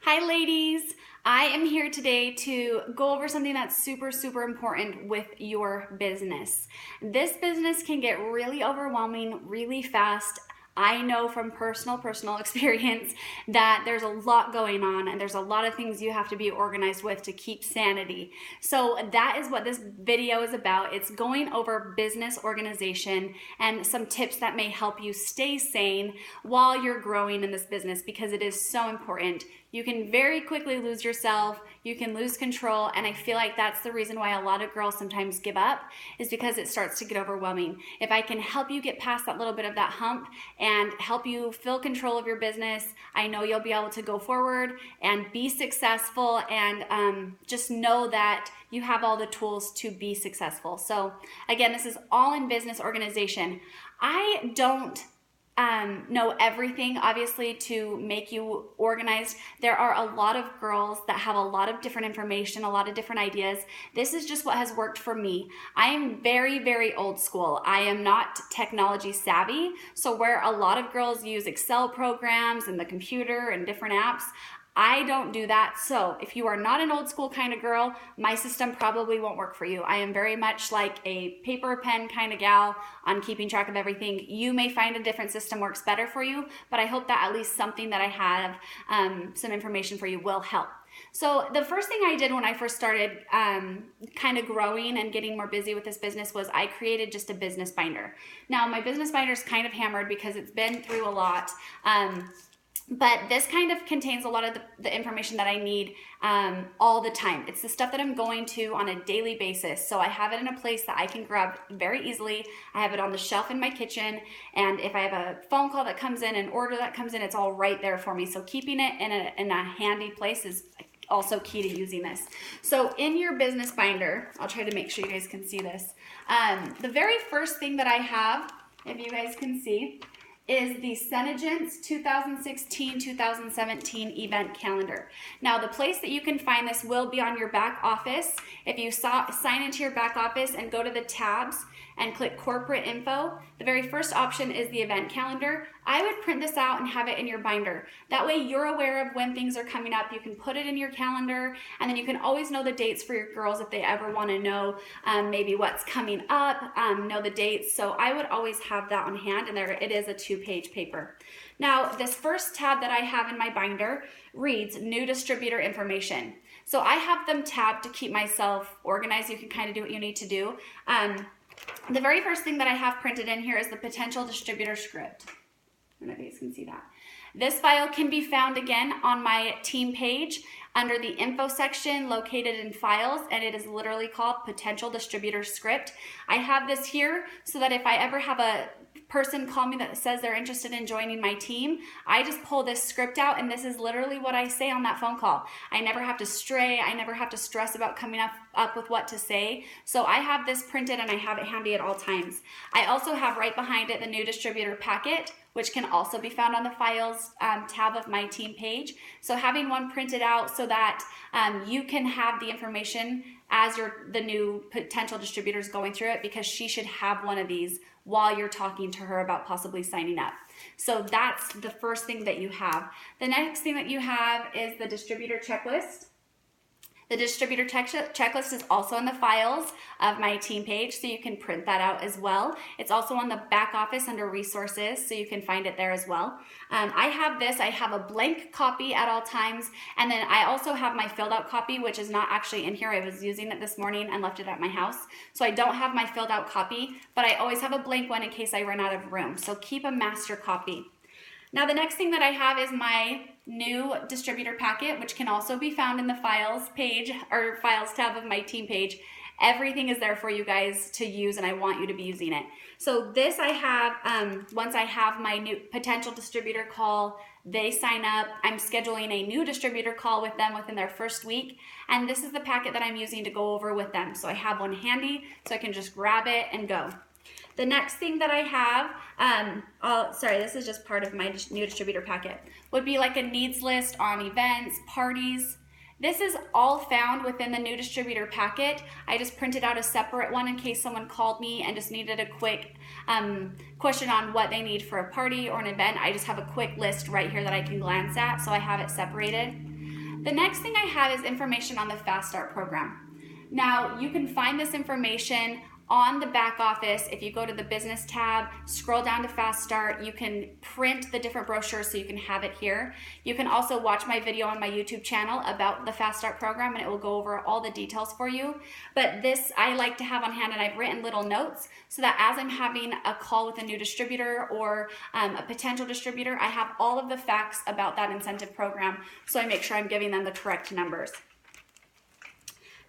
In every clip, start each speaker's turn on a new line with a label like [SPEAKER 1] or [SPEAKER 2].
[SPEAKER 1] Hi ladies, I am here today to go over something that's super important with your business. This business can get really overwhelming really fast. I know from personal experience that there's a lot going on and there's a lot of things you have to be organized with to keep sanity. So that is what this video is about. It's going over business organization and some tips that may help you stay sane while you're growing in this business because it is so important. You can very quickly lose yourself, you can lose control, and I feel like that's the reason why a lot of girls sometimes give up, is because it starts to get overwhelming. If I can help you get past that little bit of that hump and help you feel control of your business, I know you'll be able to go forward and be successful and just know that you have all the tools to be successful. So again, this is all in business organization. I don't know everything, obviously, to make you organized. There are a lot of girls that have a lot of different information, a lot of different ideas. This is just what has worked for me. I am very old school. I am not technology savvy. So where a lot of girls use Excel programs and the computer and different apps, I don't do that. So if you are not an old school kind of girl, my system probably won't work for you. I am very much like a paper pen kind of gal on keeping track of everything. You may find a different system works better for you, but I hope that at least something that I have, some information for you will help. So the first thing I did when I first started kind of growing and getting more busy with this business was I created just a business binder. Now my business binder is kind of hammered because it's been through a lot. But this kind of contains a lot of the information that I need all the time. It's the stuff that I'm going to on a daily basis. So I have it in a place that I can grab very easily. I have it on the shelf in my kitchen. And if I have a phone call that comes in, an order that comes in, it's all right there for me. So keeping it in a handy place is also key to using this. So in your business binder, I'll try to make sure you guys can see this. The very first thing that I have, if you guys can see, is the Senegence 2016-2017 event calendar. Now the place that you can find this will be on your back office. If you sign into your back office and go to the tabs and click corporate info, the very first option is the event calendar. I would print this out and have it in your binder. That way you're aware of when things are coming up. You can put it in your calendar, and then you can always know the dates for your girls if they ever want to know maybe what's coming up, know the dates. So I would always have that on hand, and there it is, a 2-page paper. Now this first tab that I have in my binder reads new distributor information. So I have them tabbed to keep myself organized. You can kind of do what you need to do. The very first thing that I have printed in here is the potential distributor script. I don't know if you guys can see that. This file can be found again on my team page under the info section located in files, and it is literally called potential distributor script. I have this here so that if I ever have a person call me that says they're interested in joining my team, I just pull this script out, and this is literally what I say on that phone call. I never have to stray. I never have to stress about coming up with what to say. So I have this printed and I have it handy at all times. I also have right behind it the new distributor packet, which can also be found on the files tab of my team page. So having one printed out so that you can have the information as the new potential distributors going through it, because she should have one of these while you're talking to her about possibly signing up. So that's the first thing that you have. The next thing that you have is the distributor checklist. The distributor checklist is also in the files of my team page, so you can print that out as well. It's also on the back office under resources, so you can find it there as well. I have this. I have a blank copy at all times, and then I also have my filled out copy, which is not actually in here. I was using it this morning and left it at my house, so I don't have my filled out copy, but I always have a blank one in case I run out of room. So keep a master copy. Now the next thing that I have is my new distributor packet, which can also be found in the files page or files tab of my team page. Everything is there for you guys to use, and I want you to be using it. So this I have, once I have my new potential distributor call, they sign up, I'm scheduling a new distributor call with them within their first week, and this is the packet that I'm using to go over with them. So I have one handy so I can just grab it and go. The next thing that I have, this is just part of my new distributor packet, would be like a needs list on events, parties. This is all found within the new distributor packet. I just printed out a separate one in case someone called me and just needed a quick question on what they need for a party or an event. I just have a quick list right here that I can glance at, so I have it separated. The next thing I have is information on the Fast Start program. Now, you can find this information on the back office. If you go to the business tab, scroll down to Fast Start, you can print the different brochures so you can have it here. You can also watch my video on my YouTube channel about the Fast Start program, and it will go over all the details for you. But this I like to have on hand, and I've written little notes so that as I'm having a call with a new distributor or a potential distributor, I have all of the facts about that incentive program, so I make sure I'm giving them the correct numbers.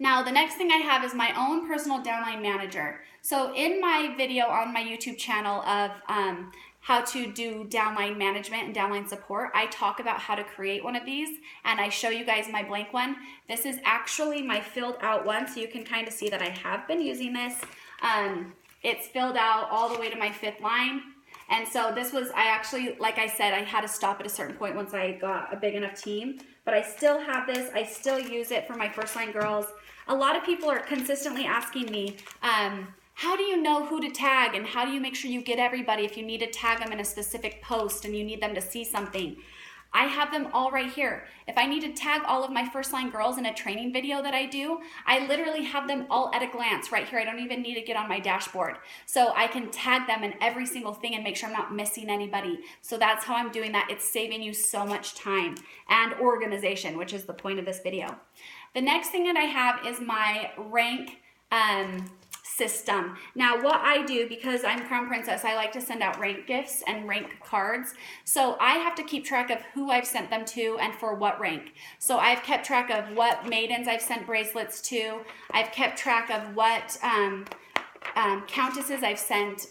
[SPEAKER 1] Now, the next thing I have is my own personal downline manager. So in my video on my YouTube channel of how to do downline management and downline support, I talk about how to create one of these, and I show you guys my blank one. This is actually my filled out one, so you can kind of see that I have been using this. It's filled out all the way to my 5th line. And so this was, I actually, like I said, I had to stop at a certain point once I got a big enough team, but I still have this. I still use it for my first line girls. A lot of people are consistently asking me, how do you know who to tag, and how do you make sure you get everybody if you need to tag them in a specific post and you need them to see something? I have them all right here. If I need to tag all of my first line girls in a training video that I do, I literally have them all at a glance right here. I don't even need to get on my dashboard. So I can tag them in every single thing and make sure I'm not missing anybody. So that's how I'm doing that. It's saving you so much time and organization, which is the point of this video. The next thing that I have is my rank system. Now, what I do, because I'm Crown Princess, I like to send out rank gifts and rank cards. So I have to keep track of who I've sent them to and for what rank. So I've kept track of what maidens I've sent bracelets to. I've kept track of what countesses I've sent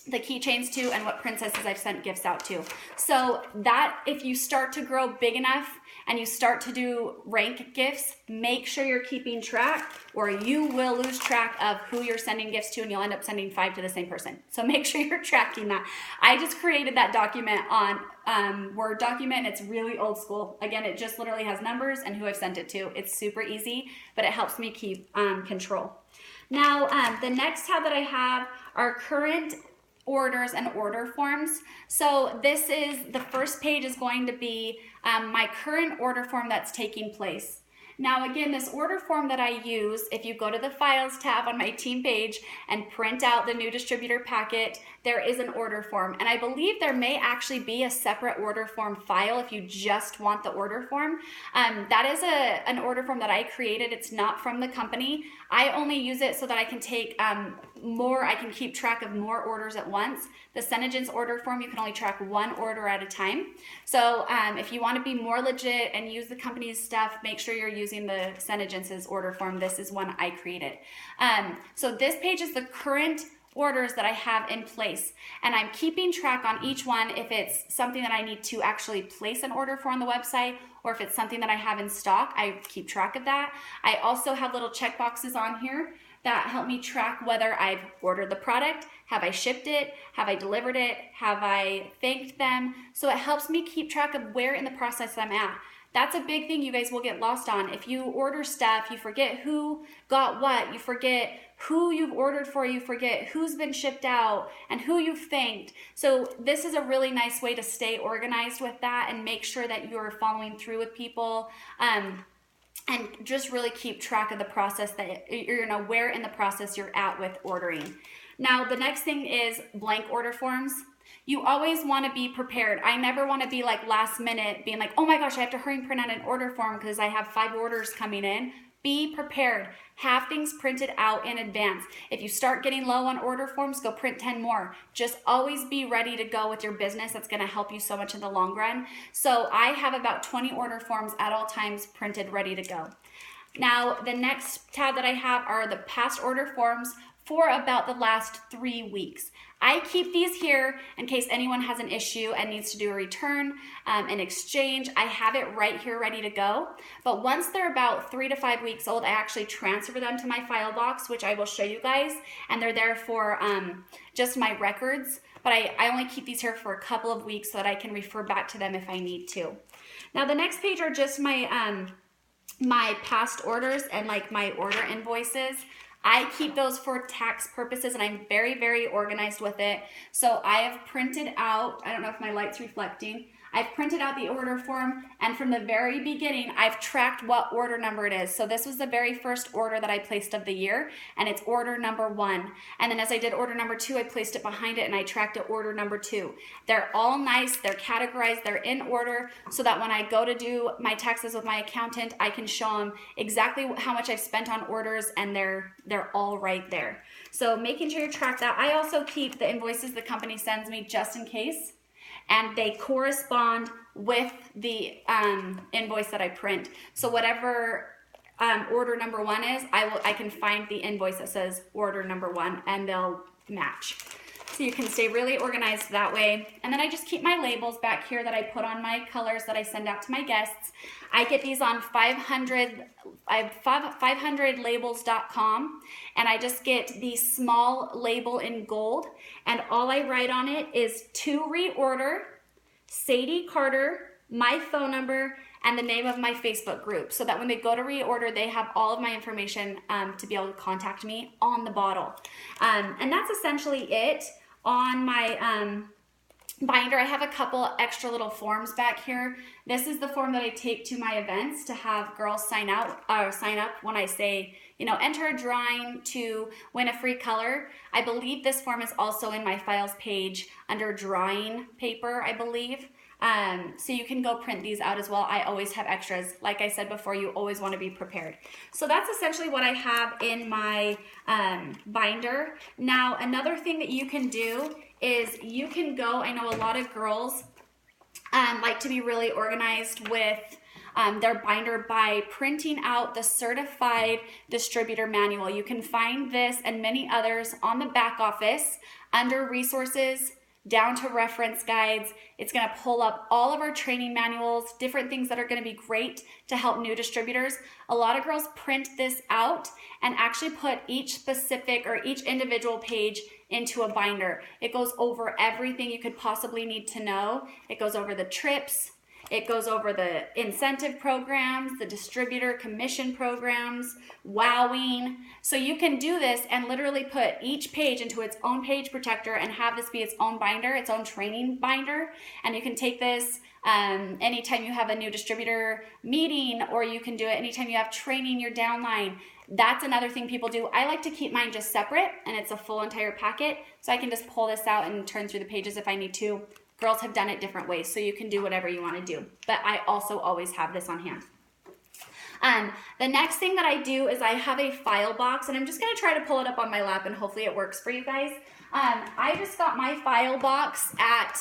[SPEAKER 1] the keychains to, and what princesses I've sent gifts out to. So that if you start to grow big enough and you start to do rank gifts, make sure you're keeping track, or you will lose track of who you're sending gifts to, and you'll end up sending 5 to the same person. So make sure you're tracking that. I just created that document on Word document. It's really old school. Again, it just literally has numbers and who I've sent it to. It's super easy, but it helps me keep control. Now, the next tab that I have are current orders and order forms. So this is, the first page is going to be my current order form that's taking place. Now again, this order form that I use, if you go to the Files tab on my team page and print out the new distributor packet, there is an order form. And I believe there may actually be a separate order form file if you just want the order form. That is an order form that I created. It's not from the company. I only use it so that I can take I can keep track of more orders at once. The Senegence order form, you can only track 1 order at a time. So if you want to be more legit and use the company's stuff, make sure you're using the Senegence's order form. This is one I created. So this page is the current orders that I have in place, and I'm keeping track on each one if it's something that I need to actually place an order for on the website, or if it's something that I have in stock, I keep track of that. I also have little check boxes on here that help me track whether I've ordered the product, have I shipped it, have I delivered it, have I thanked them. So it helps me keep track of where in the process I'm at. That's a big thing you guys will get lost on. If you order stuff, you forget who got what, you forget who you've ordered for, you forget who's been shipped out and who you've thanked. So this is a really nice way to stay organized with that and make sure that you're following through with people. And just really keep track of the process that where in the process you're at with ordering. Now, the next thing is blank order forms. You always want to be prepared. I never want to be like last minute being like, oh my gosh, I have to hurry and print out an order form because I have 5 orders coming in. Be prepared. Have things printed out in advance. If you start getting low on order forms, go print 10 more. Just always be ready to go with your business. That's going to help you so much in the long run. So I have about 20 order forms at all times printed, ready to go. Now, the next tab that I have are the past order forms for about the last 3 weeks. I keep these here in case anyone has an issue and needs to do a return, an exchange. I have it right here ready to go. But once they're about 3 to 5 weeks old, I actually transfer them to my file box, which I will show you guys. And they're there for just my records. But I only keep these here for a couple of weeks so that I can refer back to them if I need to. Now the next page are just my, my past orders and like my order invoices. I keep those for tax purposes, and I'm very, very organized with it. So I have printed out, I don't know if my light's reflecting, I've printed out the order form, and from the very beginning, I've tracked what order number it is. So this was the very first order that I placed of the year, and it's order number 1. And then as I did order number 2, I placed it behind it and I tracked it order number 2. They're all nice, they're categorized, they're in order, so that when I go to do my taxes with my accountant, I can show them exactly how much I've spent on orders, and they're all right there. So making sure you track that. I also keep the invoices the company sends me just in case, and they correspond with the invoice that I print. So whatever order number 1 is, I can find the invoice that says order number 1, and they'll match. So you can stay really organized that way. And then I just keep my labels back here that I put on my colors that I send out to my guests. I get these on 500labels.com, and I just get the small label in gold, and all I write on it is to reorder, Sadie Carter, my phone number, and the name of my Facebook group, so that when they go to reorder, they have all of my information to be able to contact me on the bottle. And that's essentially it. On my binder, I have a couple extra little forms back here. This is the form that I take to my events to have girls sign up when I say, you know, enter a drawing to win a free color. I believe this form is also in my files page under drawing paper, I believe. So you can go print these out as well. I always have extras. Like I said before, you always want to be prepared. So that's essentially what I have in my binder. Now, another thing that you can do is you can go, I know a lot of girls like to be really organized with their binder by printing out the certified distributor manual. You can find this and many others on the back office under resources, down to reference guides. It's going to pull up all of our training manuals, different things that are going to be great to help new distributors. A lot of girls print this out and actually put each specific or each individual page into a binder. It goes over everything you could possibly need to know. It goes over the trips. It goes over the incentive programs, the distributor commission programs, wowing. So you can do this and literally put each page into its own page protector and have this be its own binder, its own training binder. And you can take this anytime you have a new distributor meeting, or you can do it anytime you have training your downline. That's another thing people do. I like to keep mine just separate, and it's a full entire packet, so I can just pull this out and turn through the pages if I need to. Girls have done it different ways, so you can do whatever you want to do. But I also always have this on hand. The next thing that I do is I have a file box, and I'm just going to try to pull it up on my lap, and hopefully it works for you guys. I just got my file box at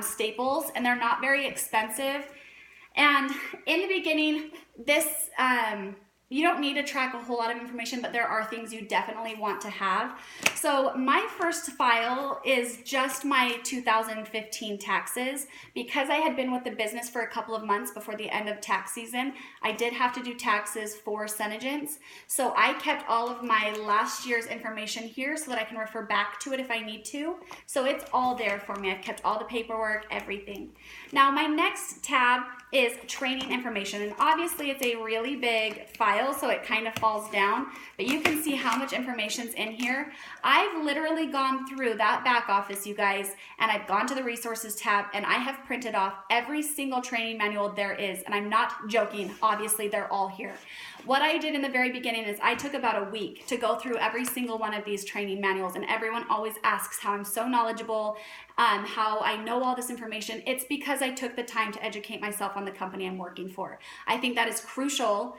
[SPEAKER 1] Staples, and they're not very expensive. And in the beginning, this you don't need to track a whole lot of information, but there are things you definitely want to have. So my first file is just my 2015 taxes. Because I had been with the business for a couple of months before the end of tax season, I did have to do taxes for Senegence. So I kept all of my last year's information here so that I can refer back to it if I need to. So it's all there for me. I've kept all the paperwork, everything. Now my next tab is training information, and obviously it's a really big file, so it kind of falls down, but you can see how much information's in here. I've literally gone through that back office, you guys, and I've gone to the resources tab, and I have printed off every single training manual there is, and I'm not joking. Obviously they're all here. What I did in the very beginning is I took about a week to go through every single one of these training manuals, and everyone always asks how I'm so knowledgeable, how I know all this information. It's because I took the time to educate myself on the company I'm working for. I think that is crucial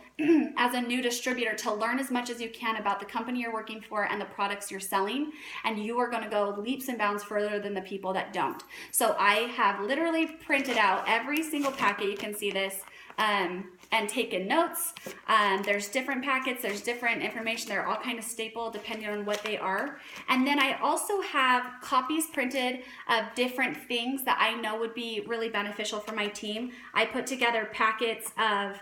[SPEAKER 1] as a new distributor, to learn as much as you can about the company you're working for and the products you're selling, and you are going to go leaps and bounds further than the people that don't. So I have literally printed out every single packet. You can see this. And taken notes. There's different packets, there's different information, they're all kind of stapled depending on what they are. And then I also have copies printed of different things that I know would be really beneficial for my team. I put together packets of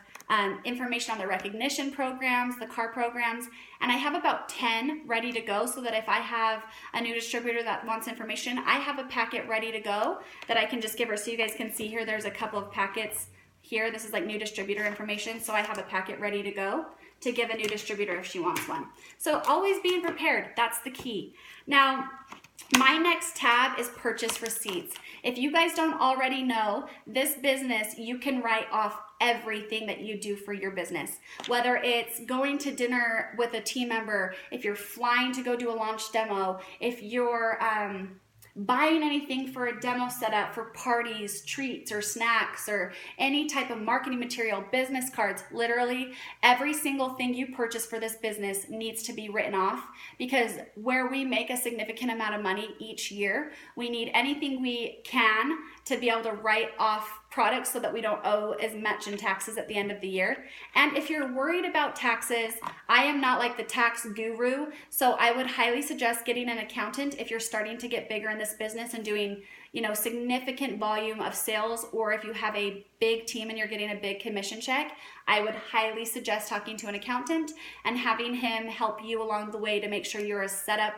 [SPEAKER 1] information on the recognition programs, the car programs, and I have about 10 ready to go, so that if I have a new distributor that wants information, I have a packet ready to go that I can just give her. So you guys can see here, there's a couple of packets here. This is like new distributor information, so I have a packet ready to go to give a new distributor if she wants one. So always being prepared, that's the key. Now, my next tab is purchase receipts. If you guys don't already know, this business, you can write off everything that you do for your business. Whether it's going to dinner with a team member, if you're flying to go do a launch demo, if you're buying anything for a demo setup for parties, treats, or snacks, or any type of marketing material, business cards, literally every single thing you purchase for this business needs to be written off, because where we make a significant amount of money each year, we need anything we can to be able to write off products so that we don't owe as much in taxes at the end of the year. And if you're worried about taxes, I am not like the tax guru, so I would highly suggest getting an accountant if you're starting to get bigger in this business and doing, you know, significant volume of sales, or if you have a big team and you're getting a big commission check, I would highly suggest talking to an accountant and having him help you along the way to make sure you're set up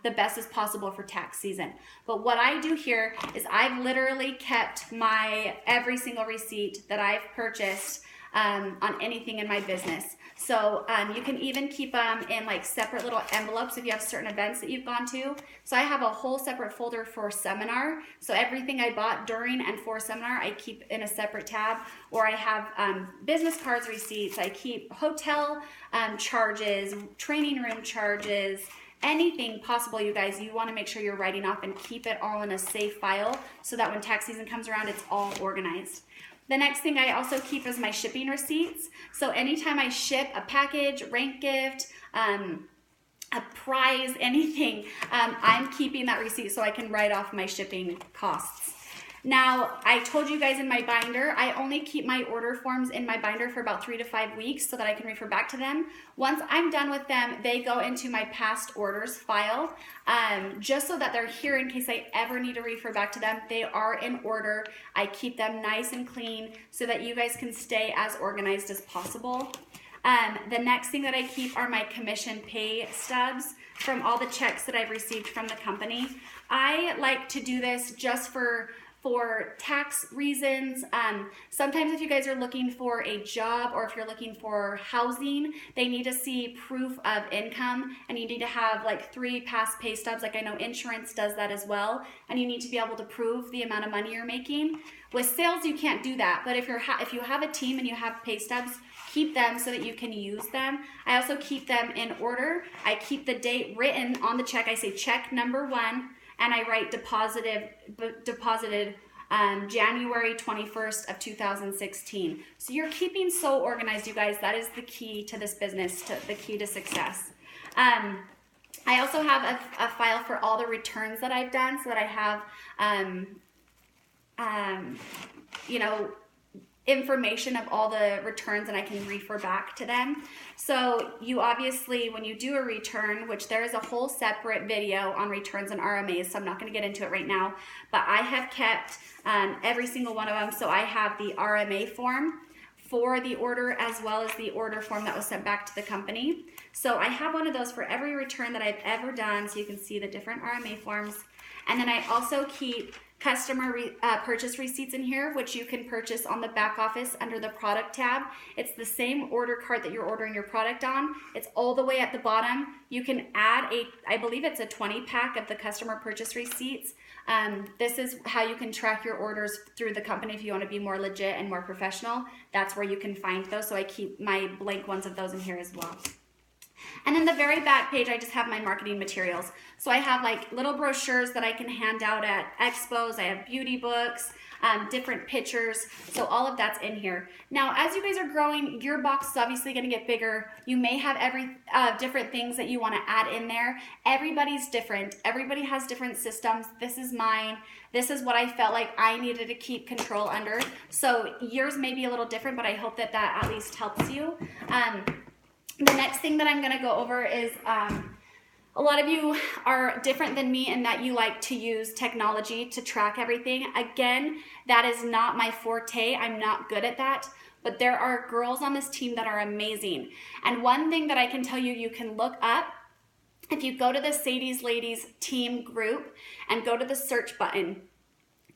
[SPEAKER 1] the best as possible for tax season. But what I do here is I've literally kept my every single receipt that I've purchased on anything in my business. So you can even keep them in like separate little envelopes if you have certain events that you've gone to. So I have a whole separate folder for seminar. So everything I bought during and for seminar, I keep in a separate tab. Or I have business cards receipts. I keep hotel charges, training room charges, anything possible, you guys. You want to make sure you're writing off and keep it all in a safe file so that when tax season comes around, it's all organized. The next thing I also keep is my shipping receipts. So anytime I ship a package, rank gift, a prize, anything, I'm keeping that receipt so I can write off my shipping costs. Now, I told you guys in my binder, I only keep my order forms in my binder for about 3 to 5 weeks so that I can refer back to them. Once I'm done with them, they go into my past orders file, just so that they're here in case I ever need to refer back to them. They are in order. I keep them nice and clean so that you guys can stay as organized as possible. The next thing that I keep are my commission pay stubs from all the checks that I've received from the company. I like to do this just for tax reasons. Sometimes if you guys are looking for a job or if you're looking for housing, they need to see proof of income, and you need to have like 3 past pay stubs. Like I know insurance does that as well, and you need to be able to prove the amount of money you're making. With sales, you can't do that, but if you have a team and you have pay stubs, keep them so that you can use them. I also keep them in order. I keep the date written on the check. I say check number 1, and I write deposited January 21st of 2016. So you're keeping so organized, you guys. That is the key to this business, the key to success. I also have a file for all the returns that I've done so that I have, you know, information of all the returns and I can refer back to them. So you obviously, when you do a return, which there is a whole separate video on returns and RMAs, so I'm not going to get into it right now, but I have kept every single one of them. So I have the RMA form for the order as well as the order form that was sent back to the company. So I have one of those for every return that I've ever done, so you can see the different RMA forms. And then I also keep customer purchase receipts in here, which you can purchase on the back office under the product tab. It's the same order card that you're ordering your product on. It's all the way at the bottom. You can add I believe it's a 20 pack of the customer purchase receipts. This is how you can track your orders through the company if you want to be more legit and more professional. That's where you can find those. So I keep my blank ones of those in here as well. And then the very back page, I just have my marketing materials. So I have like little brochures that I can hand out at expos. I have beauty books, different pictures. So all of that's in here. Now, as you guys are growing, your box is obviously going to get bigger. You may have different things that you want to add in there. Everybody's different. Everybody has different systems. This is mine. This is what I felt like I needed to keep control under. So yours may be a little different, but I hope that at least helps you. The next thing that I'm going to go over is a lot of you are different than me in that you like to use technology to track everything. Again, that is not my forte. I'm not good at that. But there are girls on this team that are amazing. And one thing that I can tell you, you can look up, if you go to the Sadie's Ladies team group and go to the search button,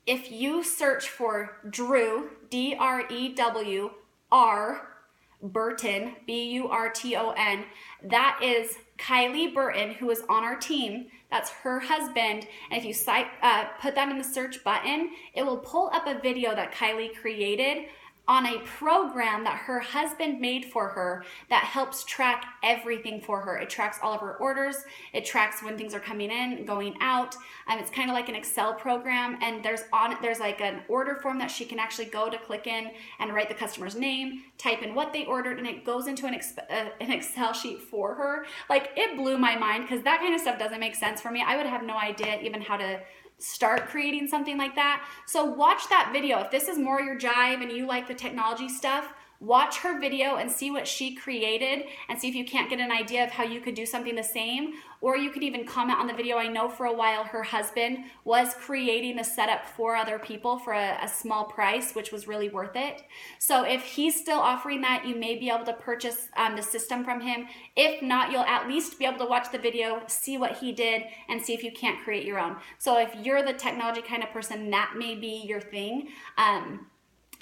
[SPEAKER 1] if you search for Drew, D-R-E-W-R, Burton, B-U-R-T-O-N, that is Kylie Burton, who is on our team. That's her husband. And if you put that in the search button, it will pull up a video that Kylie created on a program that her husband made for her that helps track everything for her. It tracks all of her orders. It tracks when things are coming in, going out. It's kind of like an Excel program, and there's like an order form that she can actually go to click in and write the customer's name, type in what they ordered, and it goes into an Excel sheet for her. Like, it blew my mind because that kind of stuff doesn't make sense for me. I would have no idea even how to start creating something like that. So watch that video. If this is more your jive and you like the technology stuff, watch her video and see what she created and see if you can't get an idea of how you could do something the same. Or you could even comment on the video. I know for a while her husband was creating the setup for other people for a small price, which was really worth it. So if he's still offering that, you may be able to purchase the system from him. If not, you'll at least be able to watch the video, see what he did, and see if you can't create your own. So if you're the technology kind of person, that may be your thing.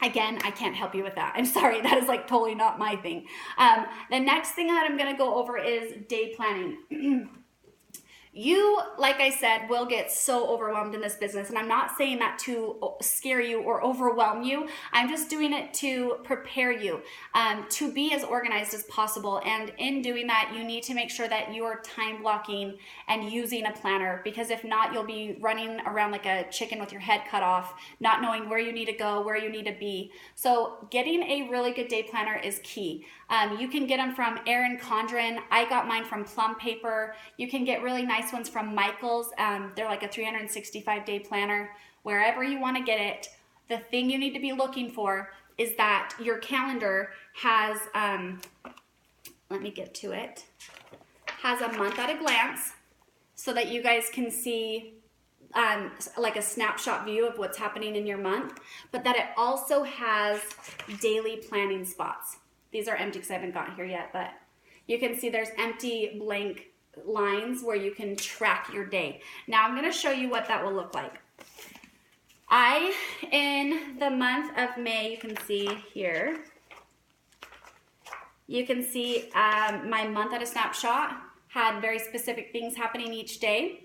[SPEAKER 1] Again, I can't help you with that. I'm sorry, that is like totally not my thing. The next thing that I'm gonna go over is day planning. You, like I said, will get so overwhelmed in this business, and I'm not saying that to scare you or overwhelm you. I'm just doing it to prepare you to be as organized as possible, and in doing that, you need to make sure that you're time blocking and using a planner, because if not, you'll be running around like a chicken with your head cut off, not knowing where you need to go, where you need to be. So getting a really good day planner is key. You can get them from Erin Condren. I got mine from Plum Paper. You can get really nice ones from Michael's. They're like a 365-day planner. Wherever you want to get it, the thing you need to be looking for is that your calendar has, let me get to it, has a month at a glance so that you guys can see like a snapshot view of what's happening in your month, but that it also has daily planning spots. These are empty because I haven't gotten here yet, but you can see there's empty blank lines where you can track your day. Now I'm going to show you what that will look like. In the month of May, you can see here, you can see my month at a snapshot had very specific things happening each day.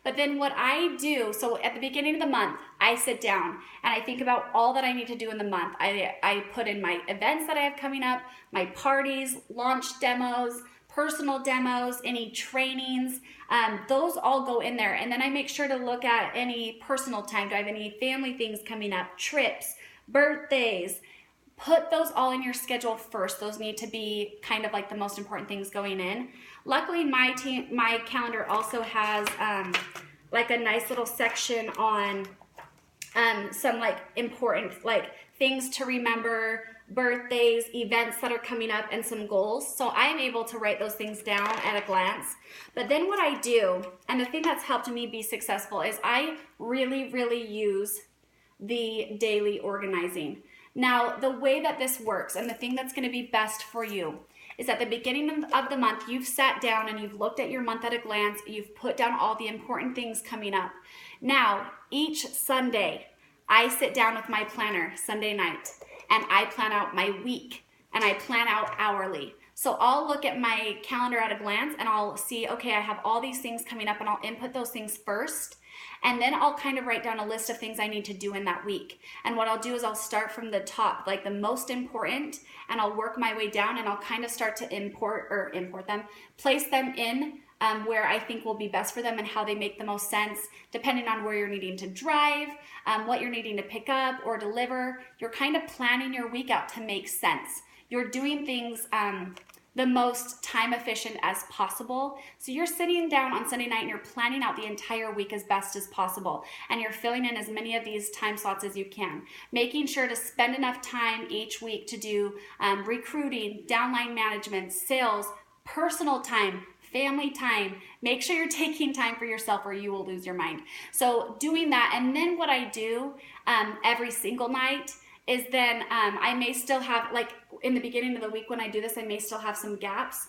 [SPEAKER 1] But then what I do, so at the beginning of the month, I sit down and I think about all that I need to do in the month. I put in my events that I have coming up, my parties, launch demos, personal demos, any trainings, those all go in there. And then I make sure to look at any personal time. Do I have any family things coming up, trips, birthdays? Put those all in your schedule first. Those need to be kind of like the most important things going in. Luckily, my calendar also has like a nice little section on some like important like things to remember, birthdays, events that are coming up, and some goals. So I'm able to write those things down at a glance. But then what I do, and the thing that's helped me be successful, is I really, really use the daily organizing. Now, the way that this works and the thing that's going to be best for you is at the beginning of the month, you've sat down and you've looked at your month at a glance. You've put down all the important things coming up. Now, each Sunday, I sit down with my planner Sunday night and I plan out my week and I plan out hourly. So I'll look at my calendar at a glance and I'll see, okay, I have all these things coming up, and I'll input those things first. And then I'll kind of write down a list of things I need to do in that week. And what I'll do is I'll start from the top, like the most important, and I'll work my way down, and I'll kind of start to import them, place them in where I think will be best for them and how they make the most sense, depending on where you're needing to drive, what you're needing to pick up or deliver. You're kind of planning your week out to make sense. You're doing things the most time efficient as possible. So you're sitting down on Sunday night and you're planning out the entire week as best as possible. And you're filling in as many of these time slots as you can, making sure to spend enough time each week to do recruiting, downline management, sales, personal time, family time. Make sure you're taking time for yourself or you will lose your mind. So doing that. And then what I do every single night is then I may still have, like in the beginning of the week when I do this, I may still have some gaps.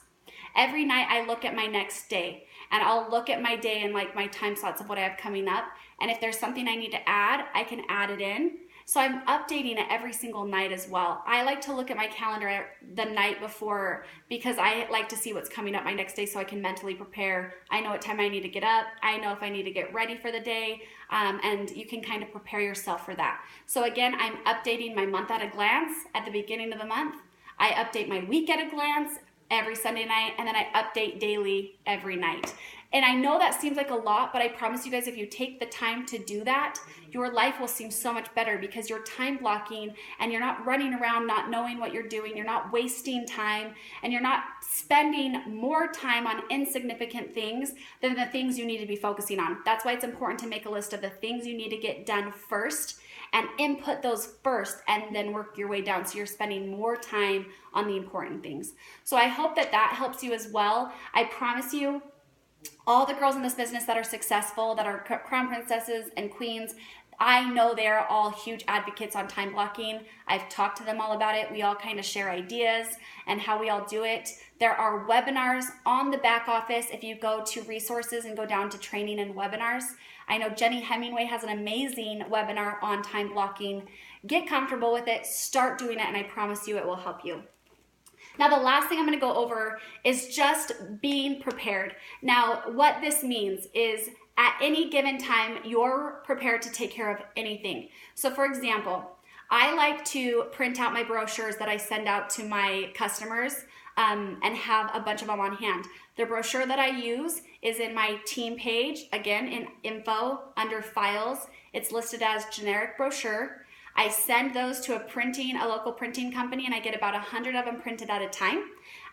[SPEAKER 1] Every night I look at my next day and I'll look at my day and like my time slots of what I have coming up. And if there's something I need to add, I can add it in. So I'm updating it every single night as well. I like to look at my calendar the night before because I like to see what's coming up my next day so I can mentally prepare. I know what time I need to get up. I know if I need to get ready for the day, and you can kind of prepare yourself for that. So again, I'm updating my month at a glance at the beginning of the month. I update my week at a glance every Sunday night, and then I update daily every night. And I know that seems like a lot, but I promise you guys, if you take the time to do that, your life will seem so much better because you're time blocking and you're not running around not knowing what you're doing. You're not wasting time, and you're not spending more time on insignificant things than the things you need to be focusing on. That's why it's important to make a list of the things you need to get done first and input those first and then work your way down so you're spending more time on the important things. So I hope that that helps you as well. I promise you, all the girls in this business that are successful, that are crown princesses and queens, I know they're all huge advocates on time blocking. I've talked to them all about it. We all kind of share ideas and how we all do it. There are webinars on the back office. If you go to resources and go down to training and webinars, I know Jenny Hemingway has an amazing webinar on time blocking. Get comfortable with it, start doing it, and I promise you it will help you. Now, the last thing I'm going to go over is just being prepared. Now, what this means is at any given time, you're prepared to take care of anything. So for example, I like to print out my brochures that I send out to my customers and have a bunch of them on hand. The brochure that I use is in my team page, again, in info under files. It's listed as generic brochure. I send those to a local printing company, and I get about 100 of them printed at a time.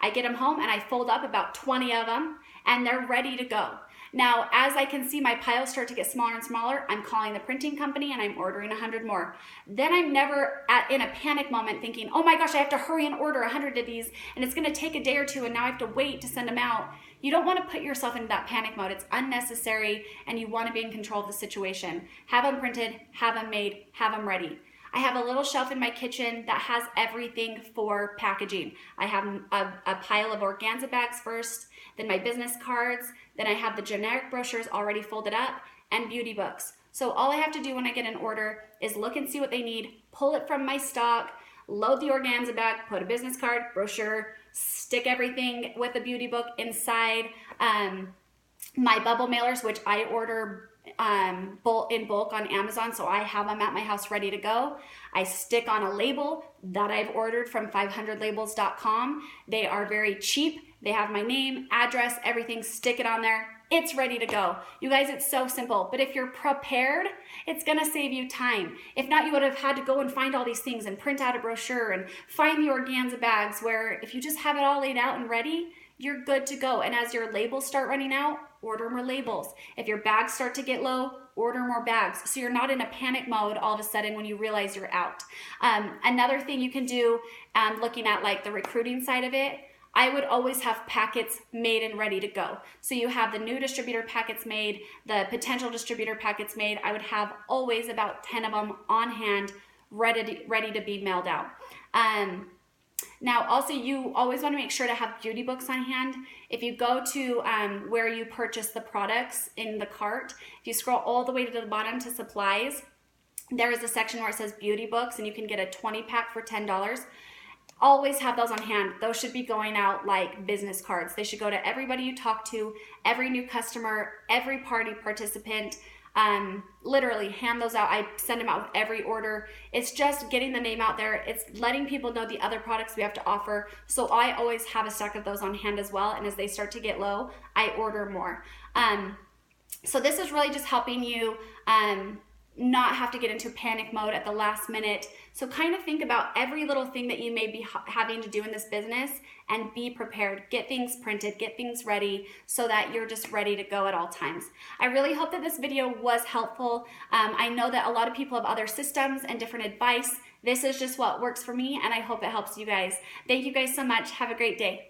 [SPEAKER 1] I get them home and I fold up about 20 of them, and they're ready to go. Now, as I can see my piles start to get smaller and smaller, I'm calling the printing company and I'm ordering 100 more. Then I'm never in a panic moment thinking, oh my gosh, I have to hurry and order 100 of these, and it's gonna take a day or two, and now I have to wait to send them out. You don't wanna put yourself into that panic mode. It's unnecessary, and you wanna be in control of the situation. Have them printed, have them made, have them ready. I have a little shelf in my kitchen that has everything for packaging. I have a pile of organza bags first, then my business cards, then I have the generic brochures already folded up, and beauty books. So all I have to do when I get an order is look and see what they need, pull it from my stock, load the organza bag, put a business card, brochure, stick everything with a beauty book inside. My bubble mailers, which I order in bulk on Amazon, so I have them at my house ready to go. I stick on a label that I've ordered from 500labels.com. They are very cheap. They have my name, address, everything. Stick it on there. It's ready to go. You guys, it's so simple. But if you're prepared, it's gonna save you time. If not, you would have had to go and find all these things and print out a brochure and find the organza bags, where if you just have it all laid out and ready, you're good to go. And as your labels start running out, order more labels. If your bags start to get low, order more bags. So you're not in a panic mode all of a sudden when you realize you're out. Another thing you can do, looking at like the recruiting side of it, I would always have packets made and ready to go. So you have the new distributor packets made, the potential distributor packets made. I would have always about 10 of them on hand, ready to be mailed out. Now, also, you always want to make sure to have beauty books on hand. If you go to where you purchase the products in the cart, if you scroll all the way to the bottom to supplies, there is a section where it says beauty books, and you can get a 20-pack for $10. Always have those on hand. Those should be going out like business cards. They should go to everybody you talk to, every new customer, every party participant. Literally hand those out. I send them out with every order. It's just getting the name out there. It's letting people know the other products we have to offer. So I always have a stack of those on hand as well. And as they start to get low, I order more. So this is really just helping you not have to get into panic mode at the last minute. So kind of think about every little thing that you may be having to do in this business and be prepared. Get things printed, get things ready so that you're just ready to go at all times. I really hope that this video was helpful. I know that a lot of people have other systems and different advice. This is just what works for me, and I hope it helps you guys. Thank you guys so much. Have a great day.